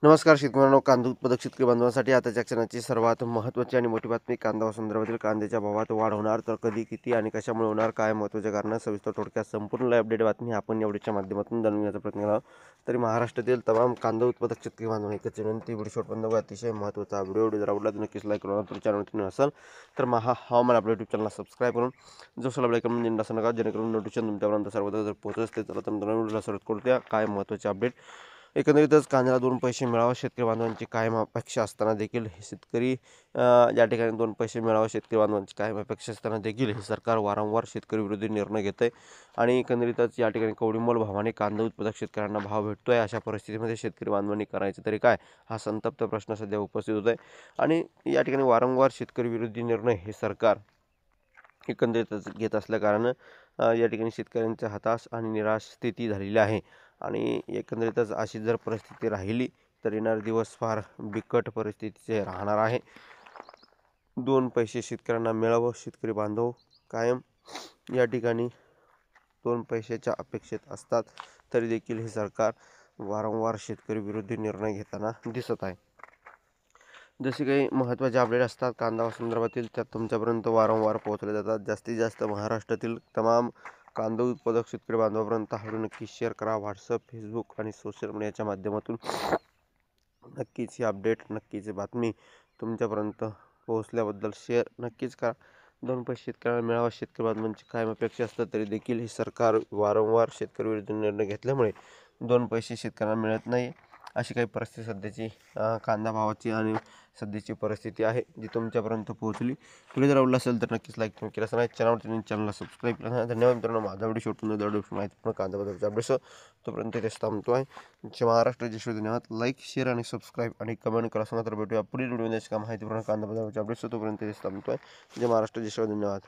नमस्कार शेतकऱ्यांनो, कांदा उत्पादक शेतकरी बांधवांसाठी आताच्या क्षणाची सर्वात महत्त्वाची आणि मोठी बातमी. कांदा संदर्भातील कांद्याच्या भावात वाढ होणार तर कधी, किती आणि कशामुळे होणार, काय महत्त्वाच्या कारण, सविस्तर थोडक्यात संपूर्ण लाईव्ह अपडेट बातमी आपण या व्हिडिओच्या माध्यमातून जाणून घेण्याचा प्रयत्न केला. तरी महाराष्ट्रातील तमाम कांदा उत्पादक शेतकरी बांधवांनी एकच विनंती, व्हिडिओ शेवटपर्यंत बघा. अतिशय महत्त्वाचा व्हिडिओ जर आवडला तर नक्कीच लाईक करून चॅनल असेल तर हवामान आपल्या यूट्यूब चॅनलला सबस्क्राईब करून जो सला लाईक करून असं नका, जेणेकरून नोटिफिकेशन तुमच्यापर्यंत सर्वत्र जर पोहोचत असते तर तुम्हाला व्हिडिओला सुरुवात करूया. काय महत्त्वाचे अपडेट. एकंदरीतच कांद्याला 2 पैसे मिळावे शेतकरी बांधवांची कायम अपेक्षा असताना देखील हे शेतकरी या ठिकाणी 2 पैसे मिळावे शेतकरी बांधवांची कायम अपेक्षा असताना देखील हे सरकार वारंवार शेतकरी विरोधी निर्णय घेत आहे आणि एकंदरीतच या ठिकाणी कवडीमोल भावाने कांदा उत्पादक शेतकऱ्यांना भाव भेटतो आहे. अशा परिस्थितीमध्ये शेतकरी बांधवांनी करायचं तरी काय, हा संतप्त प्रश्न सध्या उपस्थित होत आहे आणि या ठिकाणी वारंवार शेतकरी विरोधी निर्णय हे सरकार एकंदरीतच घेत असल्याकारणानं या ठिकाणी शेतकऱ्यांच्या हताश आणि निराश स्थिती झालेली आहे आणि एकंदरीतच अशी जर परिस्थिती राहिली तर येणारे दिवस फार बिकट परिस्थितीचे राहणार आहे. 2 पैसे शेतकऱ्यांना मिळावं, शेतकरी बांधव कायम या ठिकाणी 2 पैशाच्या अपेक्षेत असतात, तरी देखील हे सरकार वारंवार शेतकरी विरोधी निर्णय घेताना दिसत आहे. जसे काही महत्त्वाचे अपडेट असतात कांदा संदर्भातील त्यात तुमच्यापर्यंत वारंवार पोहोचले जातात. जास्तीत जास्त महाराष्ट्रातील तमाम कांदा उत्पादक शेतकरी बांधवापर्यंत हा व्हिडिओ नक्की शेअर करा. व्हॉट्सअप, फेसबुक आणि सोशल मीडियाच्या माध्यमातून नक्कीच ही अपडेट, नक्कीच ही बातमी तुमच्यापर्यंत पोहोचल्याबद्दल शेअर नक्कीच करा. 2 पैसे शेतकऱ्यांना मिळावा, शेतकरी बांधवांची कायम अपेक्षा असतात, तरी देखील हे सरकार वारंवार शेतकरी विरोधी निर्णय घेतल्यामुळे 2 पैसे शेतकऱ्यांना मिळत नाही. अशी काही परिस्थिती सध्याची कांदा भावाची आणि सध्याची परिस्थिती आहे जी तुमच्यापर्यंत पोहोचली. व्हिडिओ जर आवडला असेल तर नक्कीच लाईक केलं असं चॅनलला सबस्क्राईब करा. धन्यवाद मित्रांनो. माझा व्हिडिओ शेवटपर्यंत माहितीपूर्ण कांद्याबद्दलचा अपडेट्स तोपर्यंत इथेच थांबतो आहे. महाराष्ट्र जय श्री. धन्यवाद. लाईक, शेअर आणि सबस्क्राईब आणि कमेंट करा सांगा तर भेटूया पुढील व्हिडिओ का माहितीपूर्ण कांद्याबद्दलच्या अपडेट्स तोपर्यंत इथेच थांबतो आहे. जय महाराष्ट्र जय श्री. धन्यवाद.